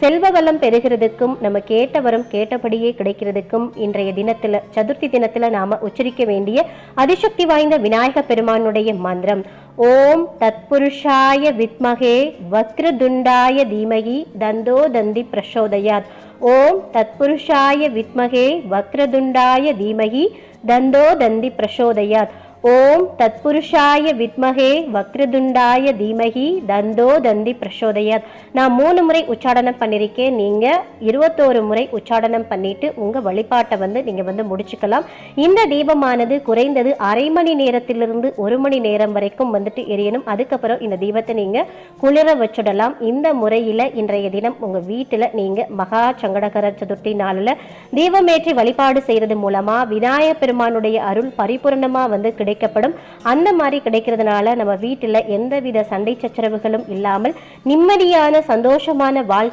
செல்வ வளம் பெறுகிறதுக்கும் நம்ம கேட்ட வரம் கேட்டபடியே கிடைக்கிறதுக்கும் இன்றைய தினத்துல சதுர்த்தி தினத்துல நாம உச்சரிக்க வேண்டிய அதிசக்தி வாய்ந்த விநாயக பெருமானுடைய மந்திரம் ஓம் தத்புருஷாய வித்மகே வக்ரதுண்டாய தீமகி தந்தோ தந்தி பிரசோதயாத். ஓம் தத்புருஷாய வித்மகே வக்ரதுண்டாய தீமகி தந்தோ தந்தி பிரசோதயாத். ஓம் தத்புருஷாய வித்மகே வக்ரதுண்டாய தீமகி தந்தோ தந்தி பிரசோதயாத். நான் 3 முறை உச்சாடனம் பண்ணியிருக்கேன். நீங்க 21 முறை உச்சாடனம் பண்ணிட்டு உங்க வழிபாட்டை நீங்க முடிச்சுக்கலாம். இந்த தீபமானது குறைந்தது அரை மணி நேரத்திலிருந்து 1 மணி நேரம் வரைக்கும் எரியணும். அதுக்கப்புறம் இந்த தீபத்தை நீங்க குளிர வச்சுடலாம். இந்த முறையில இன்றைய தினம் உங்க வீட்டுல நீங்க மகா சங்கடகர சதுர்த்தி நாளில் தீபமேற்றி வழிபாடு செய்யறது மூலமா விநாயக பெருமானுடைய அருள் பரிபூர்ணமா கிடைக்கப்படும். அந்த மாதிரி கிடைக்கிறதுனால நம்ம வீட்டுல எந்தவித சண்டை சச்சரவுகளும் இல்லாமல் நிம்மதியான சந்தோஷமான வாழ்க்கை